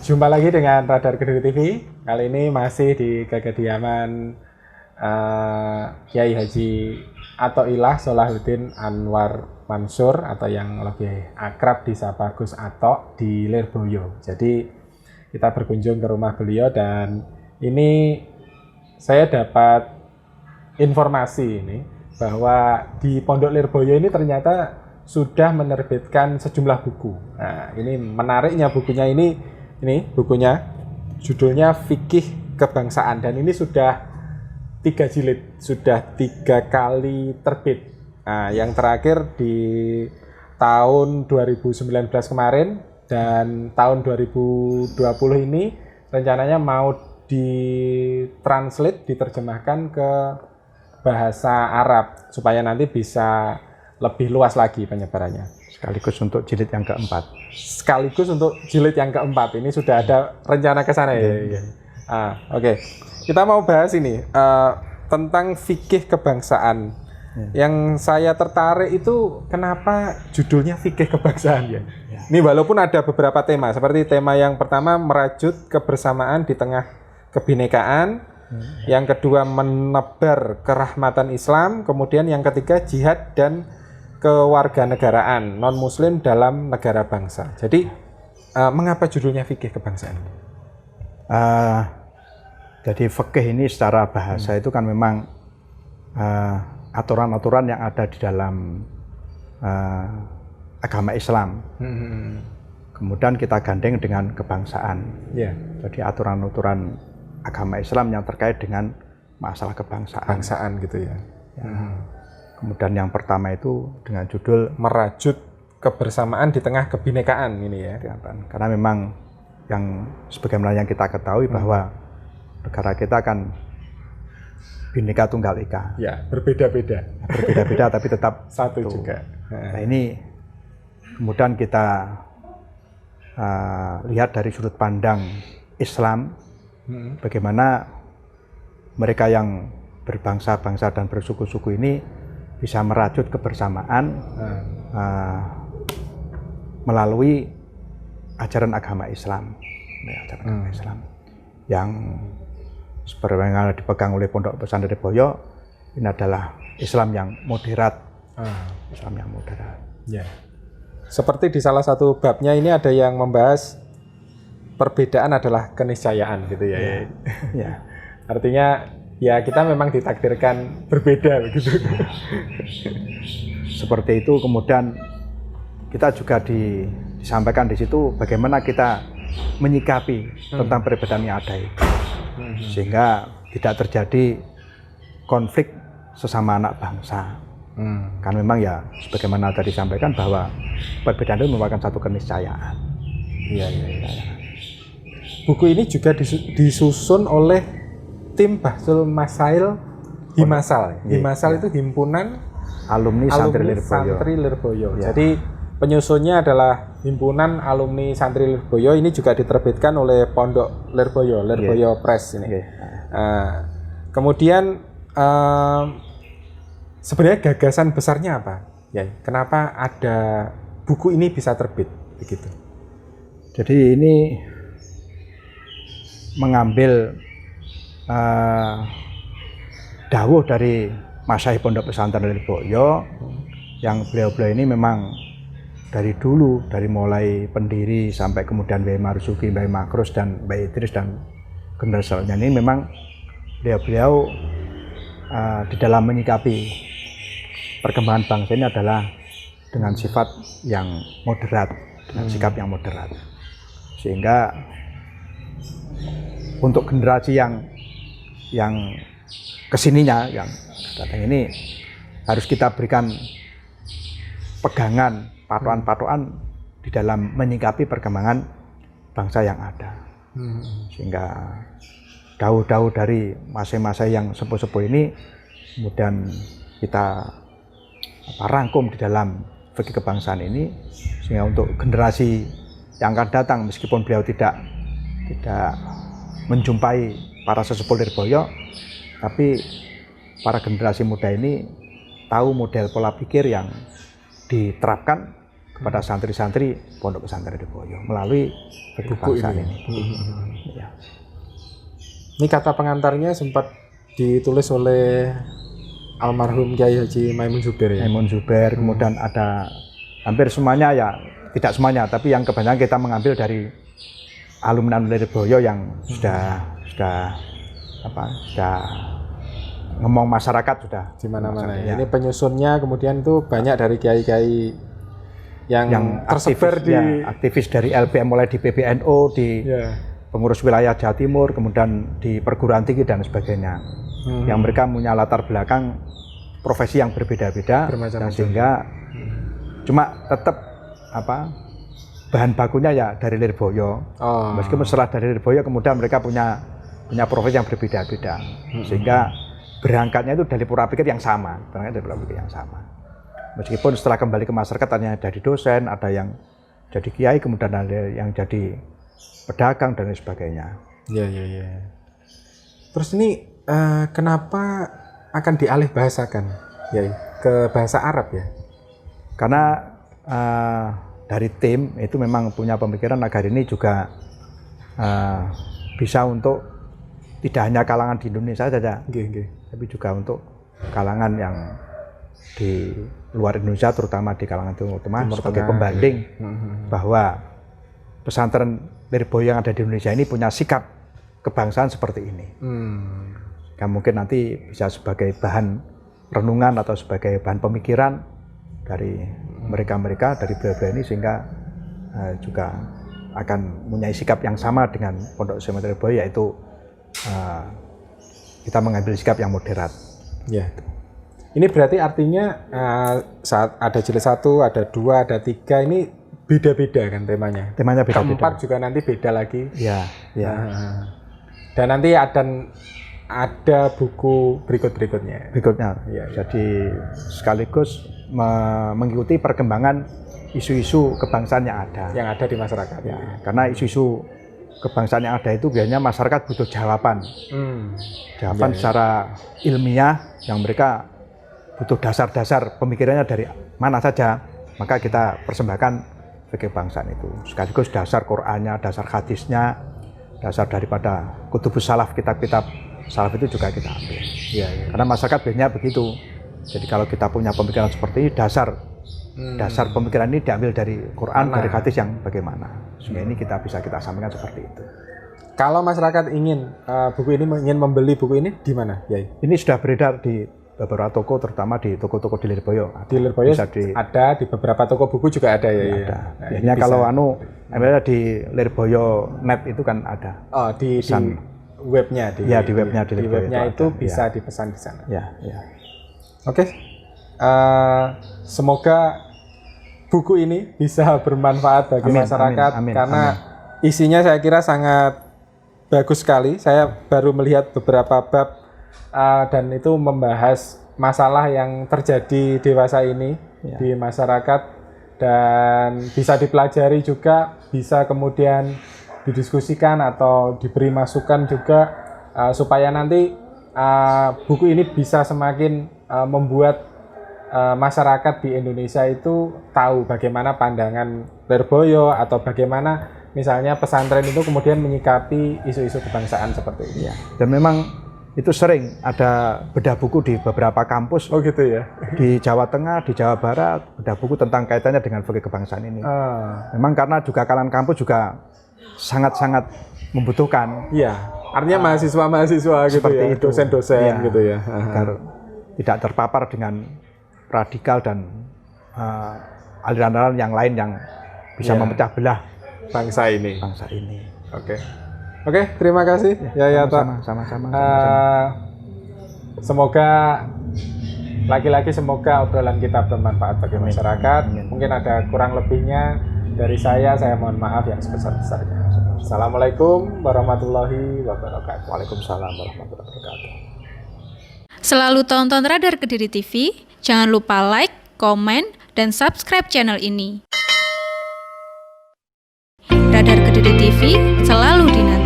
Jumpa lagi dengan Radar Kediri TV. Kali ini masih di kediaman Kiai Haji Athoillah Sholahuddin Anwar Mansur atau yang lebih akrab disapa Gus Atok di Lirboyo. Jadi kita berkunjung ke rumah beliau dan ini saya dapat informasi ini bahwa di Pondok Lirboyo ini ternyata sudah menerbitkan sejumlah buku. Nah, ini menariknya bukunya ini bukunya judulnya Fikih Kebangsaan dan ini sudah 3 jilid, sudah 3 kali terbit. Nah, yang terakhir di tahun 2019 kemarin dan tahun 2020 ini rencananya mau ditranslate, diterjemahkan ke bahasa Arab supaya nanti bisa lebih luas lagi penyebarannya. Sekaligus untuk jilid yang keempat. Sekaligus untuk jilid yang keempat. Ini sudah ada rencana ke sana ya. Oke. Kita mau bahas ini tentang fikih kebangsaan. Yang saya tertarik itu kenapa judulnya fikih kebangsaan ya. Ini walaupun ada beberapa tema, seperti tema yang pertama merajut kebersamaan di tengah kebinekaan, yang kedua menebar kerahmatan Islam, kemudian yang ketiga jihad dan kewarganegaraan non-muslim dalam negara bangsa. Jadi mengapa judulnya fikih kebangsaan? Jadi fikih ini secara bahasa itu kan memang aturan-aturan yang ada di dalam agama Islam. Kemudian kita gandeng dengan kebangsaan. Jadi aturan-aturan agama Islam yang terkait dengan masalah kebangsaan. Kebangsaan gitu ya. Kemudian yang pertama itu dengan judul merajut kebersamaan di tengah kebinekaan ini ya. Karena memang yang sebagaimana yang kita ketahui bahwa negara kita kan Bhinneka Tunggal Ika. Ya, berbeda-beda. Berbeda-beda tapi tetap satu juga. Nah, ini kemudian kita lihat dari sudut pandang Islam, bagaimana mereka yang berbangsa-bangsa dan bersuku-suku ini bisa merajut kebersamaan melalui ajaran agama Islam, agama Islam yang seperti yang dipegang oleh Pondok Pesantren Lirboyo ini adalah Islam yang moderat, Islam yang moderat. Ya. Seperti di salah satu babnya ini ada yang membahas perbedaan adalah keniscayaan gitu ya. Ya. Artinya ya kita memang ditakdirkan berbeda begitu. Seperti itu, kemudian kita juga disampaikan di situ bagaimana kita menyikapi tentang perbedaan yang ada itu. Sehingga tidak terjadi konflik sesama anak bangsa. Kan memang ya sebagaimana tadi disampaikan bahwa perbedaan itu merupakan satu keniscayaan. Iya. Buku ini juga disusun oleh tim Bahsul Masail Himasal. Himasal itu himpunan alumni Santri Lirboyo. Jadi penyusunnya adalah himpunan alumni Santri Lirboyo. Ini juga diterbitkan oleh Pondok Lirboyo, Lirboyo Press ini. Kemudian sebenarnya gagasan besarnya apa? Ya, kenapa ada buku ini bisa terbit begitu? Jadi ini mengambil dawuh dari Masyayikh Pondok Pesantren Lirboyo yang beliau-beliau ini memang dari dulu, dari mulai pendiri sampai kemudian Mbah Marzuki, Mbah Makrus dan Mbah Idris dan generasi selanjutnya ini memang beliau-beliau di dalam menyikapi perkembangan bangsa ini adalah dengan sifat yang moderat, dengan sikap yang moderat. Sehingga untuk generasi yang kesininya, yang datang ini harus kita berikan pegangan, patokan-patokan di dalam menyikapi perkembangan bangsa yang ada. Sehingga dawuh-dawuh dari masing-masing yang sepuh-sepuh ini kemudian kita rangkum di dalam fikih kebangsaan ini, sehingga untuk generasi yang akan datang meskipun beliau tidak menjumpai para sesepuh Lirboyo, tapi para generasi muda ini tahu model pola pikir yang diterapkan kepada santri-santri Pondok Pesantren Lirboyo melalui fikih Buku kebangsaan ini. ini. Ya. Ini kata pengantarnya sempat ditulis oleh almarhum Kiai Haji Maimun Zubair ya. Maimun Zubair, kemudian ada hampir semuanya ya, tidak semuanya, tapi yang kebanyakan kita mengambil dari alumni Lirboyo yang sudah ngomong masyarakat sudah Di mana-mana ya. ya. Ini penyusunnya kemudian itu banyak dari kiai-kiai yang tersebar aktivis, aktivis dari LPM, mulai di PBNU, di pengurus wilayah Jawa Timur, kemudian di perguruan tinggi dan sebagainya. Yang mereka punya latar belakang profesi yang berbeda-beda, dan sehingga cuma tetap bahan bakunya ya dari Lirboyo. Meskipun setelah dari Lirboyo kemudian mereka punya profesi yang berbeda-beda, sehingga berangkatnya itu dari pola pikir yang sama, Meskipun setelah kembali ke masyarakat hanya dari dosen, ada yang jadi kiai, kemudian ada yang jadi pedagang dan lain sebagainya. Iya. Terus ini kenapa akan dialih bahasakan ya ke bahasa Arab ya? Karena dari tim itu memang punya pemikiran agar ini juga bisa untuk tidak hanya kalangan di Indonesia saja, tapi juga untuk kalangan yang di luar Indonesia, terutama di kalangan Timur Tengah, sebagai pembanding bahwa pesantren Lirboyo yang ada di Indonesia ini punya sikap kebangsaan seperti ini. Yang mungkin nanti bisa sebagai bahan renungan atau sebagai bahan pemikiran dari mereka-mereka, dari beliau-beliau ini, sehingga juga akan mempunyai sikap yang sama dengan Pondok Pesantren Lirboyo, yaitu kita mengambil sikap yang moderat. Ya. Ini berarti artinya saat ada jilid 1, ada 2, ada 3, ini beda-beda kan temanya? Temanya beda-beda. Keempat juga nanti beda lagi. Ya. Dan nanti ada buku berikutnya. Ya. Jadi sekaligus mengikuti perkembangan isu-isu kebangsaan yang ada. Yang ada di masyarakat. Ya, karena isu-isu kebangsaan yang ada itu biasanya masyarakat butuh jawaban. Jawaban secara ilmiah yang mereka butuh dasar-dasar pemikirannya dari mana saja, maka kita persembahkan fikih kebangsaan itu. Sekaligus dasar Qur'annya, dasar hadisnya, dasar daripada kutubus salaf, kitab-kitab salaf itu juga kita ambil. Ya. Karena masyarakat biasanya begitu. Jadi kalau kita punya pemikiran seperti ini, dasar pemikiran ini diambil dari Quran, dari hadis yang bagaimana. Sehingga ini kita sampaikan seperti itu. Kalau masyarakat ingin ingin membeli buku ini di mana, Yai? Ini sudah beredar di beberapa toko, terutama di toko-toko di Lirboyo. Di Lirboyo ada, di beberapa toko buku juga ada ya. Ada. Biasanya kalau di Lirboyo Net itu kan ada. Oh, di webnya di webnya di Lirboyo. Di webnya itu bisa dipesan di sana. Ya. Oke. Semoga buku ini bisa bermanfaat bagi masyarakat, karena isinya saya kira sangat bagus sekali. Saya baru melihat beberapa bab dan itu membahas masalah yang terjadi dewasa ini di masyarakat, dan bisa dipelajari juga, bisa kemudian didiskusikan atau diberi masukan juga, supaya nanti buku ini bisa semakin membuat masyarakat di Indonesia itu tahu bagaimana pandangan Lirboyo, atau bagaimana misalnya pesantren itu kemudian menyikapi isu-isu kebangsaan seperti ini. Dan memang itu sering ada bedah buku di beberapa kampus. Oh gitu ya. Di Jawa Tengah, di Jawa Barat, bedah buku tentang kaitannya dengan fikih kebangsaan ini. Memang karena juga kalangan kampus juga sangat-sangat membutuhkan. Iya. Artinya mahasiswa-mahasiswa gitu seperti ya, itu. Dosen-dosen gitu ya. Agar tidak terpapar dengan radikal dan aliran-aliran yang lain yang bisa memecah belah bangsa ini. Oke, terima kasih ya Ata. Sama-sama. Semoga lagi-lagi obrolan kita bermanfaat bagi masyarakat. Mungkin ada kurang lebihnya dari saya mohon maaf yang sebesar-besarnya. Assalamualaikum warahmatullahi wabarakatuh. Waalaikumsalam warahmatullahi wabarakatuh. Selalu tonton Radar Kediri TV, jangan lupa like, komen, dan subscribe channel ini. Radar Kediri TV selalu dinanti.